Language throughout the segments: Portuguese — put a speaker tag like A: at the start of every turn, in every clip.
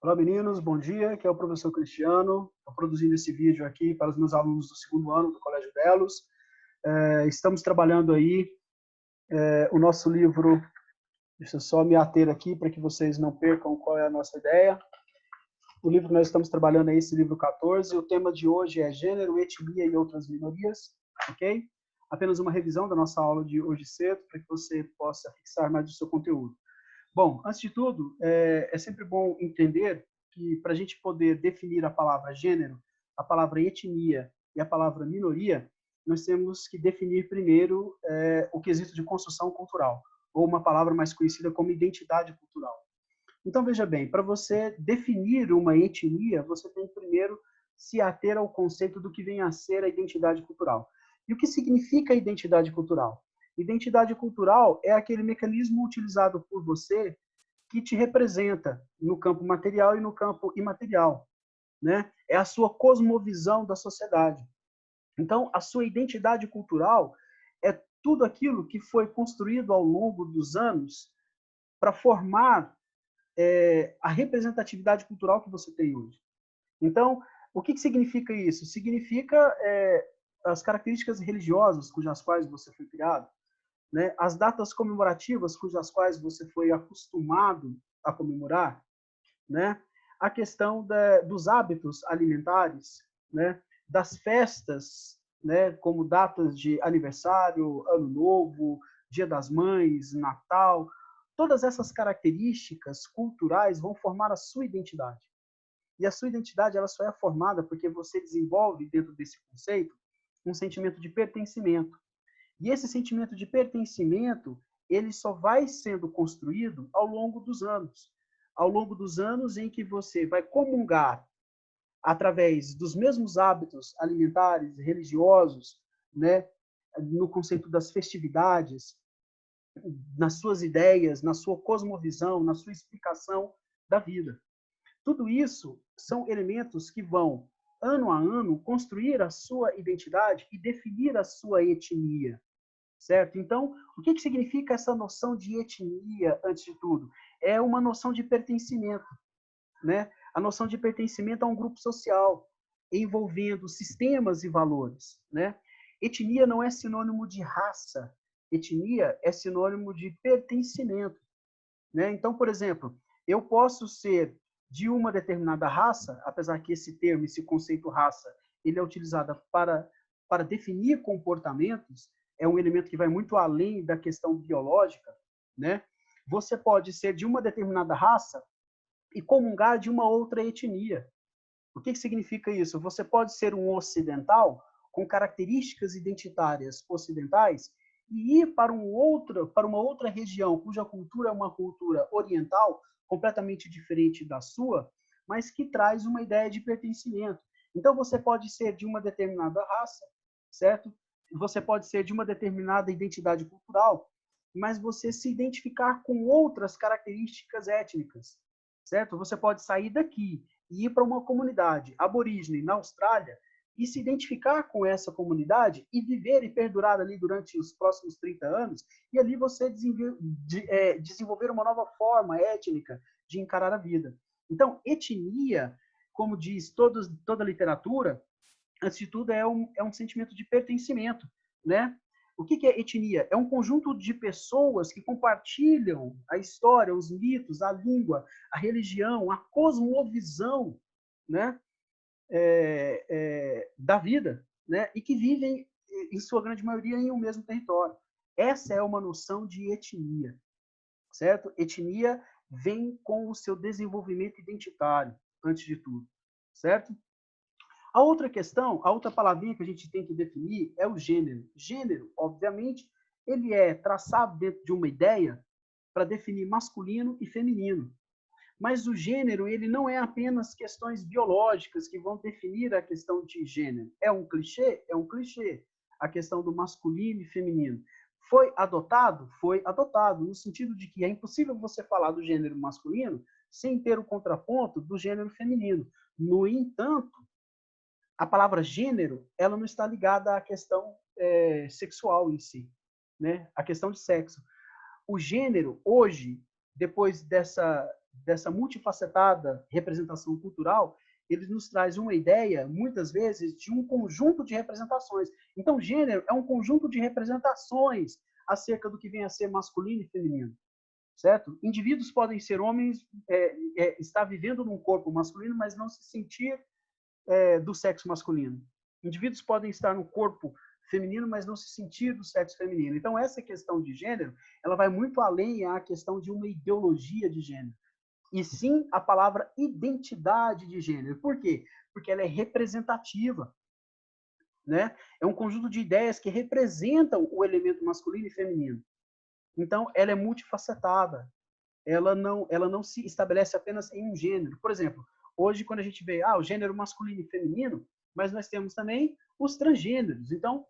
A: Olá, meninos, bom dia. Aqui é o professor Cristiano. Estou produzindo esse vídeo aqui para os meus alunos do segundo ano do Colégio Delos. Estamos trabalhando aí o nosso livro. Deixa eu só me ater aqui para que vocês não percam qual é a nossa ideia. O livro que nós estamos trabalhando é esse livro 14. O tema de hoje é Gênero, Etnia e Outras Minorias, ok? Apenas uma revisão da nossa aula de hoje cedo, para que você possa fixar mais o seu conteúdo. Bom, antes de tudo, é sempre bom entender que para a gente poder definir a palavra gênero, a palavra etnia e a palavra minoria, nós temos que definir primeiro o quesito de construção cultural, ou uma palavra mais conhecida como identidade cultural. Então, veja bem, para você definir uma etnia, você tem que primeiro se ater ao conceito do que vem a ser a identidade cultural. E o que significa a identidade cultural? Identidade cultural é aquele mecanismo utilizado por você que te representa no campo material e no campo imaterial, né? É a sua cosmovisão da sociedade. Então, a sua identidade cultural é tudo aquilo que foi construído ao longo dos anos para formar a representatividade cultural que você tem hoje. Então, o que significa isso? Significa as características religiosas cujas quais você foi criado, né? As datas comemorativas cujas quais você foi acostumado a comemorar, né? A questão dos hábitos alimentares, né? Das festas, né? Como datas de aniversário, Ano Novo, Dia das Mães, Natal. Todas essas características culturais vão formar a sua identidade. E a sua identidade ela só é formada porque você desenvolve dentro desse conceito um sentimento de pertencimento. E esse sentimento de pertencimento, ele só vai sendo construído ao longo dos anos. Ao longo dos anos em que você vai comungar através dos mesmos hábitos alimentares, religiosos, né, no conceito das festividades, nas suas ideias, na sua cosmovisão, na sua explicação da vida. Tudo isso são elementos que vão, ano a ano, construir a sua identidade e definir a sua etnia. Certo? Então, o que significa essa noção de etnia, antes de tudo? É uma noção de pertencimento, né? A noção de pertencimento a um grupo social, envolvendo sistemas e valores, né? Etnia não é sinônimo de raça, etnia é sinônimo de pertencimento, né? Então, por exemplo, eu posso ser de uma determinada raça, apesar que esse termo, esse conceito raça, ele é utilizado para definir comportamentos, é um elemento que vai muito além da questão biológica, né? Você pode ser de uma determinada raça e comungar de uma outra etnia. O que significa isso? Você pode ser um ocidental com características identitárias ocidentais e ir para uma outra região cuja cultura é uma cultura oriental, completamente diferente da sua, mas que traz uma ideia de pertencimento. Então você pode ser de uma determinada raça, certo? Você pode ser de uma determinada identidade cultural, mas você se identificar com outras características étnicas, certo? Você pode sair daqui e ir para uma comunidade aborígene na Austrália e se identificar com essa comunidade e viver e perdurar ali durante os próximos 30 anos, e ali você desenvolver uma nova forma étnica de encarar a vida. Então, etnia, como diz toda a literatura, antes de tudo, é um sentimento de pertencimento, né? O que é etnia? É um conjunto de pessoas que compartilham a história, os mitos, a língua, a religião, a cosmovisão, né? Da vida, né? E que vivem, em sua grande maioria, em um mesmo território. Essa é uma noção de etnia, certo? Etnia vem com o seu desenvolvimento identitário, antes de tudo, certo? A outra questão, a outra palavrinha que a gente tem que definir é o gênero. Gênero, obviamente, ele é traçado dentro de uma ideia para definir masculino e feminino. Mas o gênero, ele não é apenas questões biológicas que vão definir a questão de gênero. É um clichê? É um clichê. A questão do masculino e feminino. Foi adotado? Foi adotado, no sentido de que é impossível você falar do gênero masculino sem ter o contraponto do gênero feminino. No entanto, a palavra gênero, ela não está ligada à questão sexual em si, né? A questão de sexo. O gênero, hoje, depois dessa multifacetada representação cultural, ele nos traz uma ideia, muitas vezes, de um conjunto de representações. Então, gênero é um conjunto de representações acerca do que vem a ser masculino e feminino, certo? Indivíduos podem ser homens, estar vivendo num corpo masculino, mas não se sentir do sexo masculino. Indivíduos podem estar no corpo feminino, mas não se sentir do sexo feminino. Então, essa questão de gênero, ela vai muito além à questão de uma ideologia de gênero, e sim a palavra identidade de gênero. Por quê? Porque ela é representativa, né? É um conjunto de ideias que representam o elemento masculino e feminino. Então, ela é multifacetada. Ela não se estabelece apenas em um gênero. Por exemplo, hoje, quando a gente vê o gênero masculino e feminino, mas nós temos também os transgêneros. Então,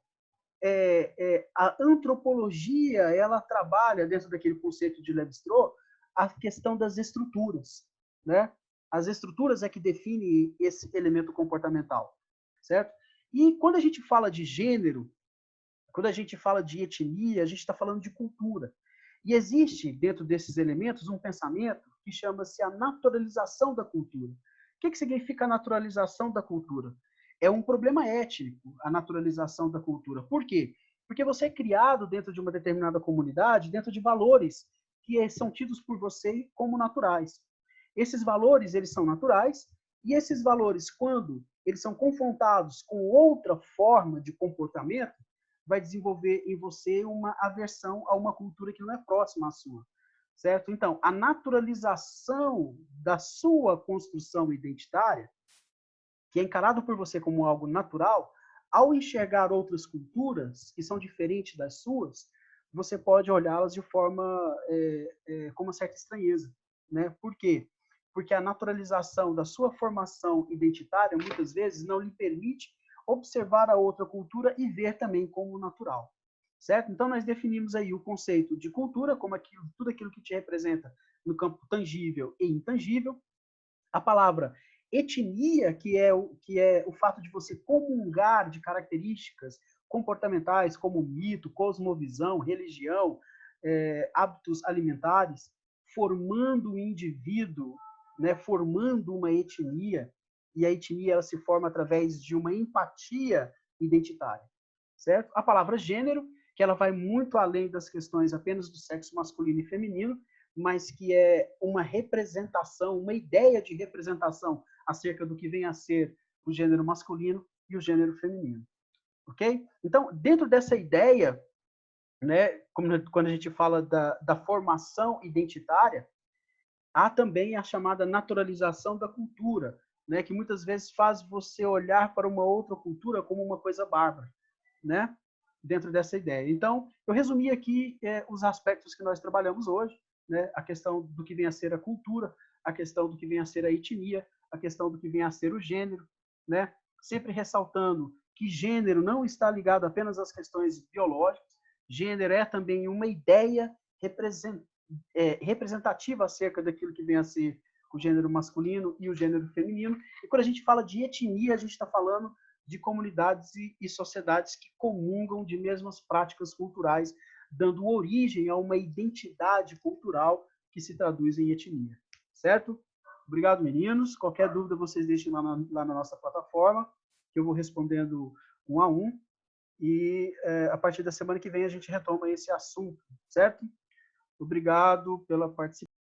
A: a antropologia, ela trabalha, dentro daquele conceito de Lévi-Strauss, a questão das estruturas, né? As estruturas é que definem esse elemento comportamental, certo? E quando a gente fala de gênero, quando a gente fala de etnia, a gente está falando de cultura. E existe, dentro desses elementos, um pensamento que chama-se a naturalização da cultura. O que significa a naturalização da cultura? É um problema étnico, a naturalização da cultura. Por quê? Porque você é criado dentro de uma determinada comunidade, dentro de valores que são tidos por você como naturais. Esses valores, eles são naturais, e esses valores, quando eles são confrontados com outra forma de comportamento, vai desenvolver em você uma aversão a uma cultura que não é próxima à sua, certo? Então, a naturalização da sua construção identitária, que é encarado por você como algo natural, ao enxergar outras culturas que são diferentes das suas, você pode olhá-las de forma com uma certa estranheza, né? Por quê? Porque a naturalização da sua formação identitária, muitas vezes, não lhe permite observar a outra cultura e ver também como natural, certo? Então, nós definimos aí o conceito de cultura como tudo aquilo que te representa no campo tangível e intangível. A palavra etnia, que é o fato de você comungar de características comportamentais como mito, cosmovisão, religião, hábitos alimentares, formando um indivíduo, né, formando uma etnia, e a etnia ela se forma através de uma empatia identitária, certo? A palavra gênero, que ela vai muito além das questões apenas do sexo masculino e feminino, mas que é uma representação, uma ideia de representação acerca do que vem a ser o gênero masculino e o gênero feminino, ok? Então, dentro dessa ideia, né, quando a gente fala da formação identitária, há também a chamada naturalização da cultura, né, que muitas vezes faz você olhar para uma outra cultura como uma coisa bárbara, né, dentro dessa ideia. Então, eu resumi aqui os aspectos que nós trabalhamos hoje, né, a questão do que vem a ser a cultura, a questão do que vem a ser a etnia, a questão do que vem a ser o gênero, né, sempre ressaltando que gênero não está ligado apenas às questões biológicas, gênero é também uma ideia representativa acerca daquilo que vem a ser o gênero masculino e o gênero feminino. E quando a gente fala de etnia, a gente está falando de comunidades e sociedades que comungam de mesmas práticas culturais, dando origem a uma identidade cultural que se traduz em etnia. Certo? Obrigado, meninos. Qualquer dúvida, vocês deixem lá na nossa plataforma, que eu vou respondendo um a um. E a partir da semana que vem a gente retoma esse assunto, certo? Obrigado pela participação.